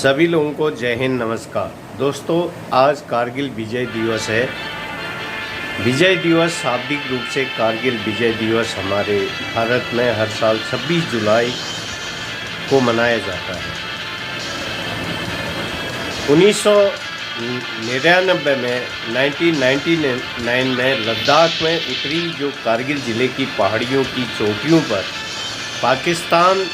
सभी लोगों को जय हिंद, नमस्कार। दोस्तों, आज कारगिल विजय दिवस है। विजय दिवस शाब्दिक रूप से कारगिल विजय दिवस हमारे भारत में हर साल 26 जुलाई को मनाया जाता है। 1999 में 1999 में लद्दाख में उत्तरी जो कारगिल ज़िले की पहाड़ियों की चोटियों पर पाकिस्तान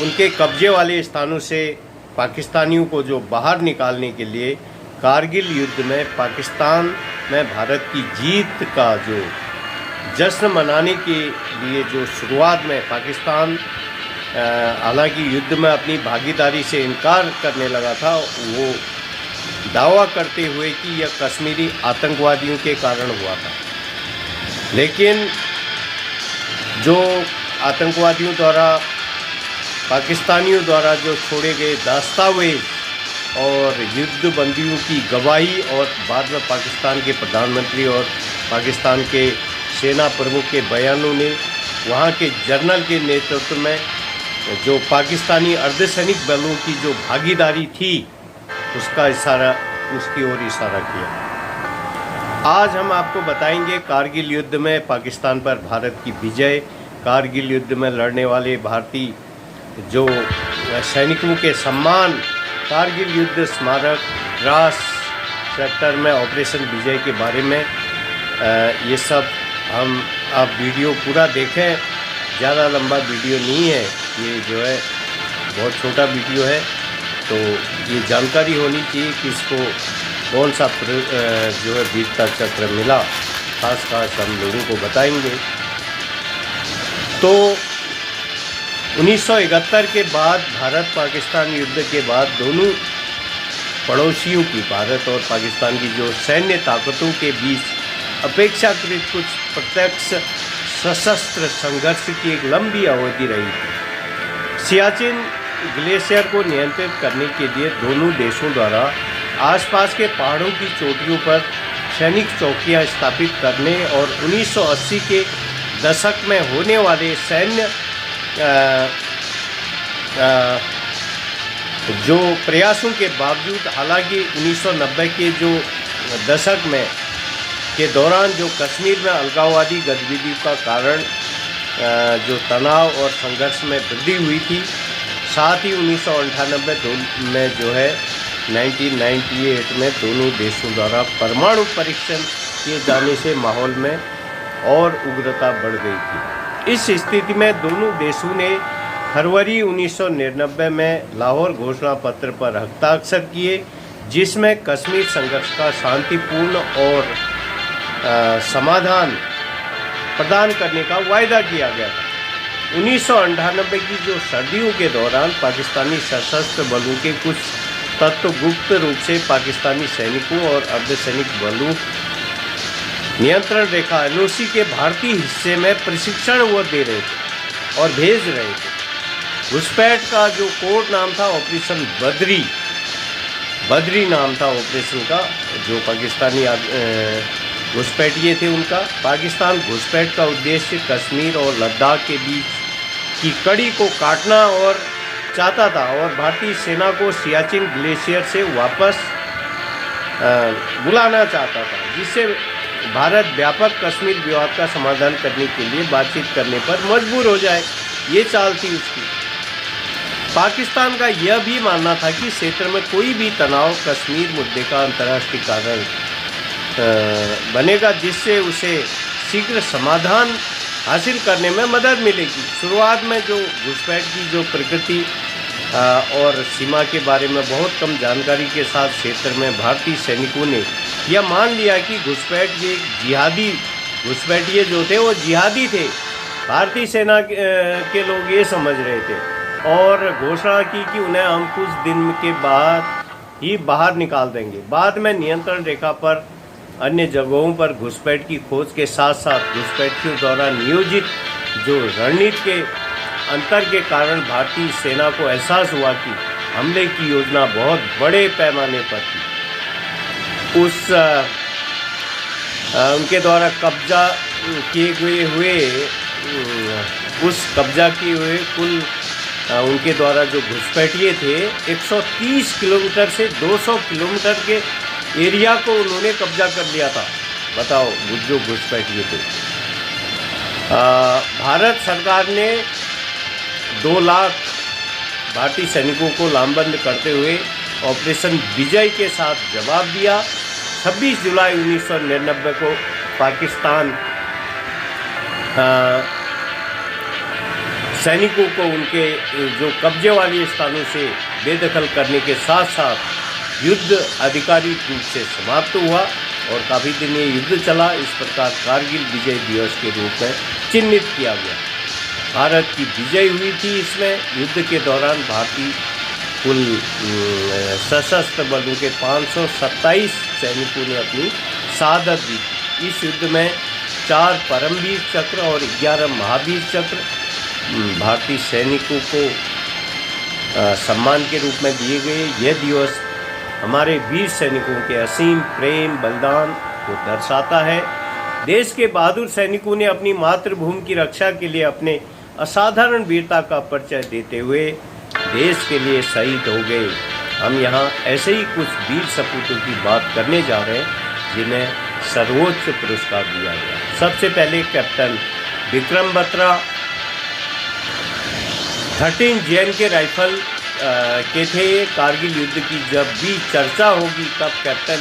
उनके कब्जे वाले स्थानों से पाकिस्तानियों को जो बाहर निकालने के लिए कारगिल युद्ध में पाकिस्तान में भारत की जीत का जो जश्न मनाने के लिए जो शुरुआत में पाकिस्तान हालांकि युद्ध में अपनी भागीदारी से इनकार करने लगा था, वो दावा करते हुए कि यह कश्मीरी आतंकवादियों के कारण हुआ था। लेकिन जो आतंकवादियों द्वारा पाकिस्तानियों द्वारा जो छोड़े गए दस्तावेज और युद्ध बंदियों की गवाही और बाद में पाकिस्तान के प्रधानमंत्री और पाकिस्तान के सेना प्रमुख के बयानों ने वहाँ के जनरल के नेतृत्व में जो पाकिस्तानी अर्धसैनिक बलों की जो भागीदारी थी उसकी ओर इशारा किया। आज हम आपको बताएंगे कारगिल युद्ध में पाकिस्तान पर भारत की विजय, कारगिल युद्ध में लड़ने वाले भारतीय जो सैनिकों के सम्मान, कारगिल युद्ध स्मारक, द्रास सेक्टर में ऑपरेशन विजय के बारे में ये सब आप वीडियो पूरा देखें। ज़्यादा लंबा वीडियो नहीं है, ये जो है बहुत छोटा वीडियो है, तो ये जानकारी होनी चाहिए कि इसको कौन सा जो है वीरता चक्र मिला, खास हम लोगों को बताएंगे। तो 1971 के बाद भारत पाकिस्तान युद्ध के बाद दोनों पड़ोसियों की, भारत और पाकिस्तान की जो सैन्य ताकतों के बीच अपेक्षाकृत कुछ प्रत्यक्ष सशस्त्र संघर्ष की एक लंबी अवधि रही थी। सियाचिन ग्लेशियर को नियंत्रित करने के लिए दोनों देशों द्वारा आसपास के पहाड़ों की चोटियों पर सैनिक चौकियां स्थापित करने और 1980 के दशक में होने वाले सैन्य जो प्रयासों के बावजूद, हालांकि 1990 के जो दशक में के दौरान जो कश्मीर में अलगाववादी गतिविधियों का कारण जो तनाव और संघर्ष में वृद्धि हुई थी, साथ ही 1998 में जो है 1998 में दोनों देशों द्वारा परमाणु परीक्षण किए जाने से माहौल में और उग्रता बढ़ गई थी। इस स्थिति में दोनों देशों ने फरवरी 1999 में लाहौर घोषणा पत्र पर हस्ताक्षर किए, जिसमें कश्मीर संघर्ष का शांतिपूर्ण और समाधान प्रदान करने का वायदा किया गया था। 1998 की जो सर्दियों के दौरान पाकिस्तानी सशस्त्र बलों के कुछ तत्व गुप्त रूप से पाकिस्तानी सैनिकों और अर्धसैनिक बलों नियंत्रण रेखा LOC के भारतीय हिस्से में प्रशिक्षण वो दे रहे थे और भेज रहे थे। घुसपैठ का जो कोड नाम था ऑपरेशन बद्री नाम था ऑपरेशन का, जो पाकिस्तानी घुसपैठिए थे उनका। पाकिस्तान घुसपैठ का उद्देश्य कश्मीर और लद्दाख के बीच की कड़ी को काटना और चाहता था और भारतीय सेना को सियाचिन ग्लेशियर से वापस बुलाना चाहता था, जिससे भारत व्यापक कश्मीर विवाद का समाधान करने के लिए बातचीत करने पर मजबूर हो जाए, ये चाल थी उसकी। पाकिस्तान का यह भी मानना था कि क्षेत्र में कोई भी तनाव कश्मीर मुद्दे का अंतर्राष्ट्रीय कारण बनेगा, जिससे उसे शीघ्र समाधान हासिल करने में मदद मिलेगी। शुरुआत में जो घुसपैठ की जो प्रकृति और सीमा के बारे में बहुत कम जानकारी के साथ क्षेत्र में भारतीय सैनिकों ने यह मान लिया कि घुसपैठिए जो थे वो जिहादी थे। भारतीय सेना के लोग ये समझ रहे थे और घोषणा की कि उन्हें हम कुछ दिन के बाद ही बाहर निकाल देंगे। बाद में नियंत्रण रेखा पर अन्य जगहों पर घुसपैठ की खोज के साथ साथ घुसपैठियों द्वारा नियोजित जो रणनीति के अंतर के कारण भारतीय सेना को एहसास हुआ कि हमले की योजना बहुत बड़े पैमाने पर थी। उनके द्वारा कब्जा किए हुए कुल उनके द्वारा जो घुसपैठिए थे 130 किलोमीटर से 200 किलोमीटर के एरिया को उन्होंने कब्जा कर लिया था। बताओ जो घुसपैठिए थे। भारत सरकार ने 2 लाख भारतीय सैनिकों को लामबंद करते हुए ऑपरेशन विजय के साथ जवाब दिया। 26 जुलाई 1999 को पाकिस्तान सैनिकों को उनके जो कब्जे वाले स्थानों से बेदखल करने के साथ साथ युद्ध आधिकारिक रूप से समाप्त हुआ और काफ़ी दिन ये युद्ध चला। इस प्रकार कारगिल विजय दिवस के रूप में चिन्हित किया गया। भारत की विजय हुई थी। इसमें युद्ध के दौरान भारतीय कुल सशस्त्र बलों के 527 सैनिकों ने अपनी शहादत दी। इस युद्ध में 4 परमवीर चक्र और 11 महावीर चक्र भारतीय सैनिकों को सम्मान के रूप में दिए गए। यह दिवस हमारे वीर सैनिकों के असीम प्रेम बलिदान को दर्शाता है। देश के बहादुर सैनिकों ने अपनी मातृभूमि की रक्षा के लिए अपने असाधारण वीरता का परिचय देते हुए देश के लिए शहीद हो गए। हम यहाँ ऐसे ही कुछ वीर सपूतों की बात करने जा रहे हैं जिन्हें सर्वोच्च पुरस्कार दिया गया। सबसे पहले captain Vikram Batra 13 JNK rifle के थे। कारगिल युद्ध की जब भी चर्चा होगी तब कैप्टन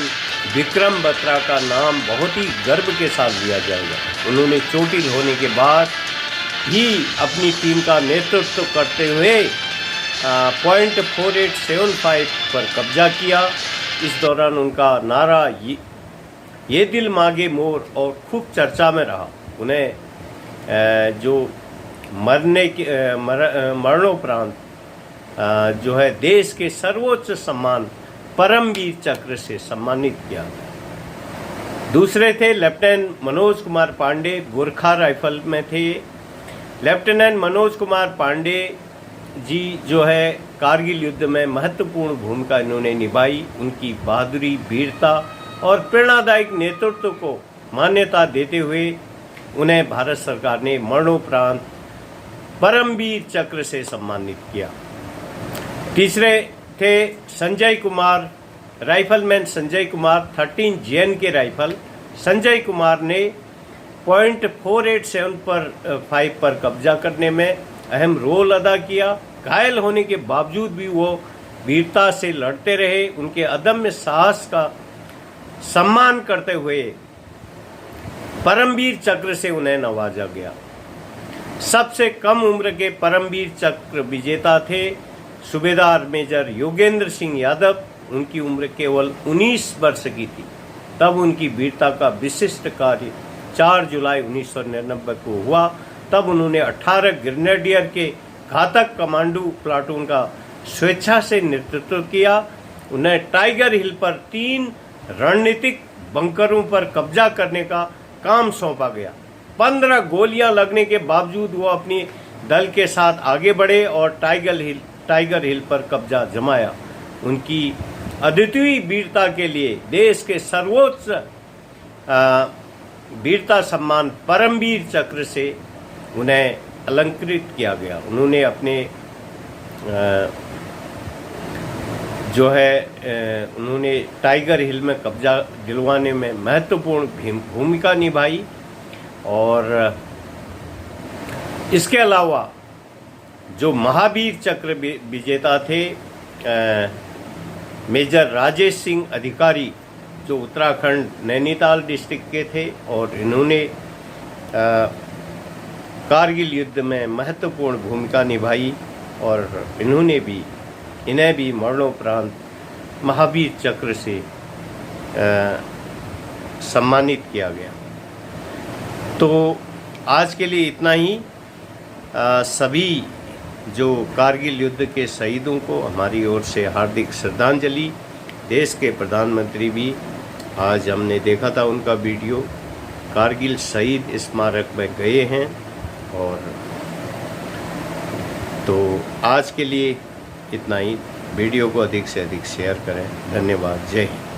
विक्रम बत्रा का नाम बहुत ही गर्व के साथ लिया जाएगा। उन्होंने चोटिल होने के बाद भी अपनी टीम का नेतृत्व करते हुए .4875 पर कब्जा किया। इस दौरान उनका नारा ये दिल मांगे मोर और खूब चर्चा में रहा। उन्हें जो मरणोपरांत जो है देश के सर्वोच्च सम्मान परमवीर चक्र से सम्मानित किया। दूसरे थे लेफ्टिनेंट मनोज कुमार पांडे, गोरखा राइफल में थे। लेफ्टिनेंट मनोज कुमार पांडे जी जो है कारगिल युद्ध में महत्वपूर्ण भूमिका इन्होंने निभाई। उनकी बहादुरी, वीरता और प्रेरणादायक नेतृत्व को मान्यता देते हुए उन्हें भारत सरकार ने मरणोपरांत परमवीर चक्र से सम्मानित किया। तीसरे थे Sanjay Kumar, rifleman Sanjay Kumar 13 JNK rifle. Sanjay Kumar ने .4875 पर कब्जा करने में अहम रोल अदा किया। घायल होने के बावजूद भी वो वीरता से लड़ते रहे। उनके अदम्य साहस का सम्मान करते हुए परमवीर चक्र से उन्हें नवाजा गया। सबसे कम उम्र के परमवीर चक्र विजेता थे सूबेदार मेजर योगेंद्र सिंह यादव। उनकी उम्र केवल 19 वर्ष की थी। तब उनकी वीरता का विशिष्ट कार्य 4 जुलाई 1999 को हुआ। तब उन्होंने 18 ग्रेनेडियर के घातक कमांडो प्लाटून का स्वेच्छा से नेतृत्व किया। उन्हें टाइगर हिल पर 3 रणनीतिक बंकरों पर कब्जा करने का काम सौंपा गया। 15 गोलियां लगने के बावजूद वो अपनी दल के साथ आगे बढ़े और टाइगर हिल पर कब्जा जमाया। उनकी अद्वितीय वीरता के लिए देश के सर्वोच्च वीरता सम्मान परमवीर चक्र से उन्हें अलंकृत किया गया। उन्होंने अपने उन्होंने टाइगर हिल में कब्जा दिलवाने में महत्वपूर्ण भूमिका निभाई। और इसके अलावा जो महावीर चक्र विजेता थे मेजर राजेश सिंह अधिकारी, जो उत्तराखंड नैनीताल डिस्ट्रिक्ट के थे, और इन्होंने कारगिल युद्ध में महत्वपूर्ण भूमिका निभाई और इन्हें भी मरणोपरांत महावीर चक्र से सम्मानित किया गया। तो आज के लिए इतना ही। सभी जो कारगिल युद्ध के शहीदों को हमारी ओर से हार्दिक श्रद्धांजलि। देश के प्रधानमंत्री भी, आज हमने देखा था उनका वीडियो, कारगिल शहीद स्मारक में गए हैं। और तो आज के लिए इतना ही। वीडियो को अधिक से अधिक शेयर करें। धन्यवाद। जय हिंद।